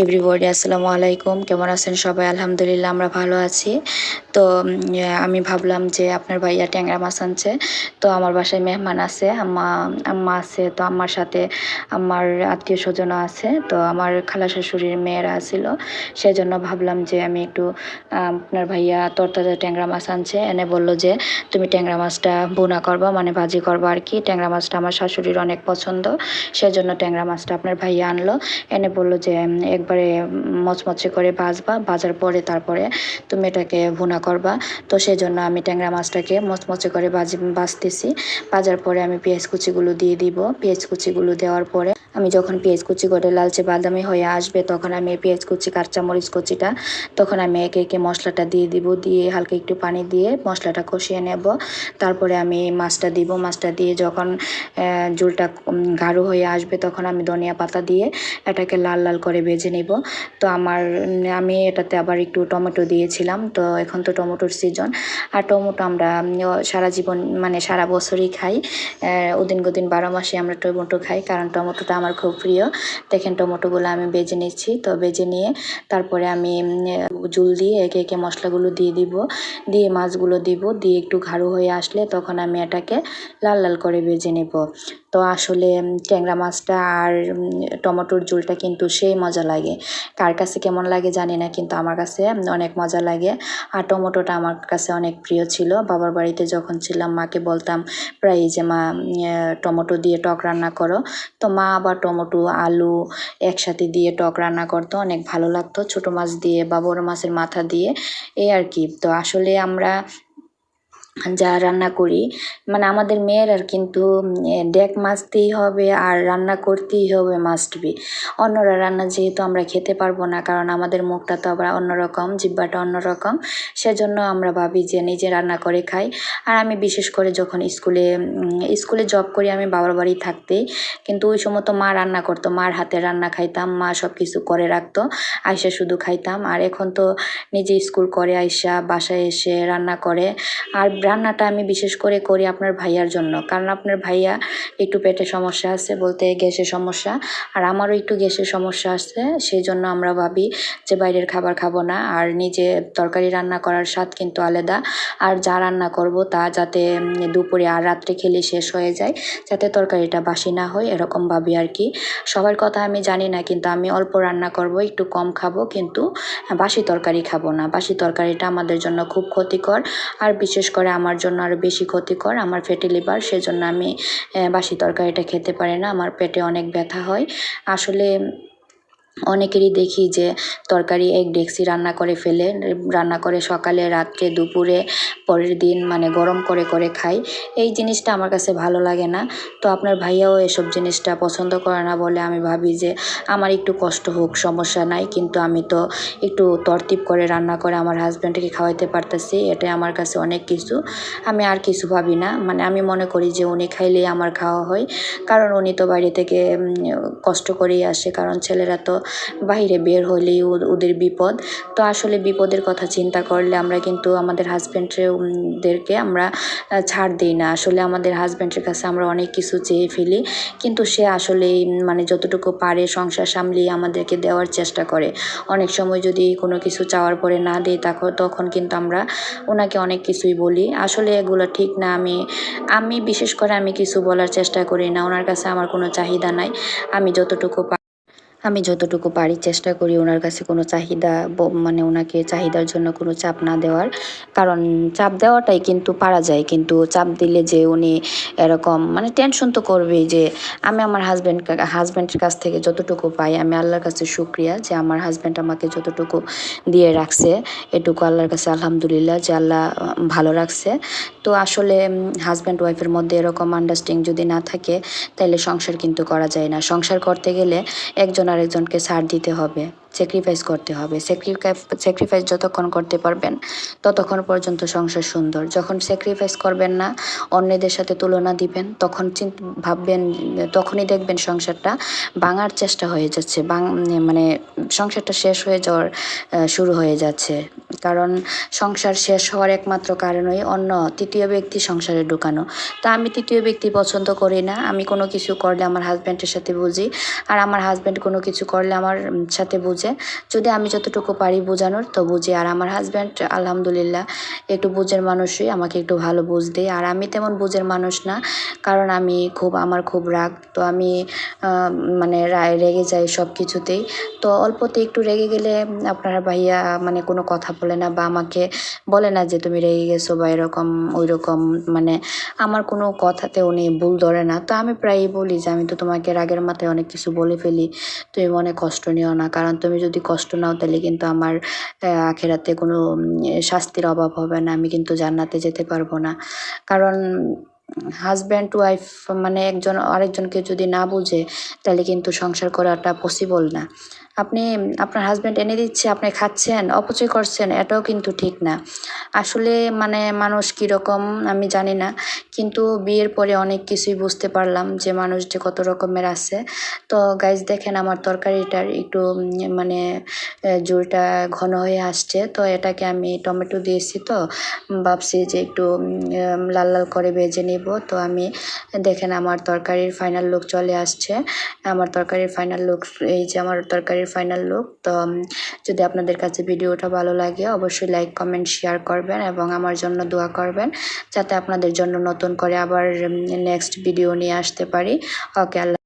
Everybody আসসালামু আলাইকুম, কেমন আছেন সবাই? আলহামদুলিল্লাহ আমরা ভালো আছি। তো আমি ভাবলাম যে আপনার ভাইয়া ট্যাংরা মাছ আনছে, তো আমার বাসায় মেহমান আছে, আম্মা আছে, তো আম্মার সাথে আমার আত্মীয় স্বজনও আছে, তো আমার খালা শাশুড়ির মেয়েরা ছিল। সেই জন্য ভাবলাম যে আমি একটু আপনার ভাইয়া তরতাজা ট্যাংরা মাছ আনছে, এনে বলল যে তুমি ট্যাংরা মাছটা বোনা করবা, মানে ভাজি করবা আর কি। ট্যাংরা মাছটা আমার শাশুড়ির অনেক পছন্দ, সেজন্য ট্যাংরা মাছটা আপনার ভাইয়া আনলো। এনে বললো যে একবারে মচমচে করে ভাজবা, ভাজার পরে তারপরে তুমি এটাকে ভুনা করবা। তো সেই জন্য আমি ট্যাংরা মাছটাকে মচমচে করে ভাজতেছি। ভাজার পরে আমি পেঁয়াজ কুচিগুলো দিয়ে দিব। পেঁয়াজ কুচিগুলো দেওয়ার পরে আমি যখন পেঁয়াজ কুচি করে লালচে বাদামি হয়ে আসবে, তখন আমি পেঁয়াজ কুচি কাঁচামরিচ কুচিটা তখন আমি একে একে মশলাটা দিয়ে দিব। দিয়ে হালকা একটু পানি দিয়ে মশলাটা কষিয়ে নেব। তারপরে আমি মাছটা দিব। মাছটা দিয়ে যখন ঝোলটা গাঢ় হয়ে আসবে, তখন আমি ধনিয়া পাতা দিয়ে এটাকে লাল লাল করে ভেজে নেব। তো আমি এটাতে আবার একটু টমেটো দিয়েছিলাম। তো এখন তো টমেটোর সিজন, আর টমেটো আমরা সারা জীবন মানে সারা বছরই খাই। ওদিন গদিন 12 মাসে আমরা টমেটো খাই, কারণ টমেটোটা আমার খুব প্রিয়। দেখেন টমেটোগুলো আমি ভেজে নিচ্ছি। তো ভেজে নিয়ে তারপরে আমি জল দিয়ে একে একে মশলাগুলো দিয়ে দিব, দিয়ে মাছগুলো দিব, দিয়ে একটু গাঢ় হয়ে আসলে তখন আমি এটাকে লাল লাল করে ভেজে নেব। তো আসলে ট্যাংরা মাছটা আর টমেটোর ঝোলটা কিন্তু সেই মজা লাগে। কার কাছে কেমন লাগে জানি না, কিন্তু আমার কাছে অনেক মজা লাগে। আর টমেটোটা আমার কাছে অনেক প্রিয় ছিল। বাবার বাড়িতে যখন ছিলাম মাকে বলতাম প্রায় যে মা টমেটো দিয়ে টক রান্না করো। তো মা আবার টমেটো আলু একসাথে দিয়ে টক রান্না করতো, অনেক ভালো লাগতো, ছোটো মাছ দিয়ে বা বড় মাছের মাথা দিয়ে, এই আর কি। তো আসলে আমরা যা রান্না করি, মানে আমাদের মেয়ের কিন্তু ডেক মাজতেই হবে আর রান্না করতেই হবে মাস্ট বি। অন্যরা রান্না যেহেতু আমরা খেতে পারবো না, কারণ আমাদের মুখটা তো আবার অন্যরকম, জিহ্বাটা অন্যরকম, সেজন্য আমরা ভাবি যে নিজে রান্না করে খাই। আর আমি বিশেষ করে যখন স্কুলে জব করি আমি বাবার বাড়ি থাকতেই, কিন্তু ওই সময় তো মা রান্না করতো, মার হাতে রান্না খাইতাম, মা সব কিছু করে রাখতো, আইসা শুধু খাইতাম। আর এখন তো নিজে স্কুল করে আইসা বাসায় এসে রান্না করে। আর রান্নাটা আমি বিশেষ করে করি আপনার ভাইয়ার জন্য, কারণ আপনার ভাইয়া একটু পেটের সমস্যা আছে, বলতে গ্যাসের সমস্যা, আর আমারও একটু গ্যাসের সমস্যা আছে। সেই জন্য আমরা ভাবি যে বাইরের খাবার খাবো না, আর নিজে তরকারি রান্না করার স্বাদ কিন্তু আলাদা। আর যা রান্না করব তা যাতে দুপুরে আর রাত্রে খেলে শেষ হয়ে যায়, যাতে তরকারিটা বাসি না হয়, এরকম ভাবি আর কি। সবার কথা আমি জানি না, কিন্তু আমি অল্প রান্না করব, একটু কম খাবো, কিন্তু বাসি তরকারি খাবো না। বাসি তরকারিটা আমাদের জন্য খুব ক্ষতিকর, আর বিশেষ করে আমার জন্য আরও বেশি ক্ষতিকর, আমার ফ্যাটি লিভার, সেজন্য আমি বাসি তরকারিটা খেতে পারি না, আমার পেটে অনেক ব্যথা হয়। আসলে অনেকেরই দেখি যে তরকারি এক ডেকচি রান্না করে ফেলে, রান্না করে সকালে রাত্রে দুপুরে পরের দিন মানে গরম করে করে খায়। এই জিনিসটা আমার কাছে ভালো লাগে না। তো আপনার ভাইয়াও এসব জিনিসটা পছন্দ করে না বলে আমি ভাবি যে আমার একটু কষ্ট হোক, সমস্যা নাই, কিন্তু আমি তো একটু তরতিব করে রান্না করে আমার হাজব্যান্ডকে খাওয়াইতে পারতেছি, এটাই আমার কাছে অনেক কিছু। আমি আর কিছু ভাবি না, মানে আমি মনে করি যে উনি খাইলেই আমার খাওয়া হয়, কারণ উনি তো বাইরে থেকে কষ্ট করেই আসে, কারণ ছেলেরা তো বাইরে বের হলেই ওদের বিপদ। তো আসলে বিপদের কথা চিন্তা করলে আমরা কিন্তু আমাদের হাজব্যান্ডদেরকে আমরা ছাড় দিই না। আসলে আমাদের হাজব্যান্ডের কাছে আমরা অনেক কিছু চেয়ে ফেলি, কিন্তু সে আসলেই মানে যতটুকু পারে সংসার সামলিয়ে আমাদেরকে দেওয়ার চেষ্টা করে। অনেক সময় যদি কোনো কিছু চাওয়ার পরে না দিই, তখন কিন্তু আমরা ওনাকে অনেক কিছুই বলি। আসলে এগুলো ঠিক না। আমি বিশেষ করে আমি কিছু বলার চেষ্টা করি না, ওনার কাছে আমার কোনো চাহিদা নাই। আমি যতটুকু পারি চেষ্টা করি ওনার কাছে কোনো চাহিদা মানে ওনাকে চাহিদার জন্য কোনো চাপ না দেওয়ার, কারণ চাপ দেওয়াটাই কিন্তু পারা যায়, কিন্তু চাপ দিলে যে উনি এরকম মানে টেনশন তো করবেই। যে আমি আমার হাজব্যান্ডের কাছ থেকে যতটুকু পাই, আমি আল্লাহর কাছে শুক্রিয়া যে আমার হাজব্যান্ড আমাকে যতটুকু দিয়ে রাখছে, এটুকু আল্লাহর কাছে আলহামদুলিল্লাহ যে আল্লাহ ভালো রাখছে। তো আসলে হাজব্যান্ড ওয়াইফের মধ্যে এরকম আন্ডারস্ট্যান্ডিং যদি না থাকে, তাহলে সংসার কিন্তু করা যায় না। সংসার করতে গেলে একজন আরেকজনকে ছাড় দিতে হবে, স্যাক্রিফাইস করতে হবে। স্যাক্রিফাইস যতক্ষণ করতে পারবেন ততক্ষণ পর্যন্ত সংসার সুন্দর। যখন স্যাক্রিফাইস করবেন না, অন্যদের সাথে তুলনা দিবেন, তখন ভাববেন, তখনই দেখবেন সংসারটা ভাঙার চেষ্টা হয়ে যাচ্ছে, মানে সংসারটা শেষ হয়ে যাওয়ার শুরু হয়ে যাচ্ছে। কারণ সংসার শেষ হওয়ার একমাত্র কারণই অন্য তৃতীয় ব্যক্তি সংসারে ঢুকানো। তো আমি তৃতীয় ব্যক্তি পছন্দ করি না। আমি কোনো কিছু করলে আমার হাজব্যান্ডের সাথে বুঝি, আর আমার হাজব্যান্ড কোনো কিছু করলে আমার সাথে বুঝে। বুঝে, যদি আমি যতটুকু পারি বোঝানোর তো বুঝি। আর আমার হাজব্যান্ড আলহামদুলিল্লাহ একটু বুঝের মানুষই, আমাকে একটু ভালো বুঝ দেয়। আর আমি তেমন বুঝের মানুষ না, কারণ আমার খুব রাগ, তো আমি মানে রেগে যাই সব কিছুতেই। তো অল্পতে একটু রেগে গেলে আপনার ভাইয়া মানে কোনো কথা বলে না বা আমাকে বলে না যে তুমি রেগে গেছো বা এরকম ওই রকম, মানে আমার কোনো কথাতে উনি ভুল ধরে না। তো আমি প্রায়ই বলি যে আমি তো তোমাকে রাগের মাথায় অনেক কিছু বলে ফেলি, তুমি মনে কষ্ট নিও না, কারণ তুমি যদি কষ্ট নাও তাহলে কিন্তু আমার আখেরাতে কোনো শাস্তির অভাব হবে না, আমি কিন্তু জান্নাতে যেতে পারবো না। কারণ হাজব্যান্ড ওয়াইফ মানে একজন আরেকজনকে যদি না বুঝে তাহলে কিন্তু সংসার করাটা পসিবল না। আপনি আপনার হাজব্যান্ড এনে দিচ্ছে, আপনি খাচ্ছেন, অপচয় করছেন, এটাও কিন্তু ঠিক না। আসলে মানে মানুষ কীরকম আমি জানি না, কিন্তু বিয়ের পরে অনেক কিছুই বুঝতে পারলাম যে মানুষ যে কত রকমের আছে। তো গাইজ দেখেন আমার তরকারিটার একটু মানে ঝোলটা ঘন হয়ে আসছে, তো এটাকে আমি টমেটো দিয়েছি, তো ভাবছি যে একটু লাল লাল করে ভেজে নেব। তো আমি দেখেন আমার তরকারির ফাইনাল লুক চলে আসছে। আমার তরকারির ফাইনাল লুক, এই যে আমার তরকারির ফাইনাল লুক। তো যদি আপনাদের কাছে ভিডিওটা ভালো লাগে অবশ্যই লাইক কমেন্ট শেয়ার করবেন এবং আমার জন্য দোয়া করবেন, যাতে আপনাদের জন্য নতুন করে আবার নেক্সট ভিডিও নিয়ে আসতে পারি। ওকে, আল্লাহ।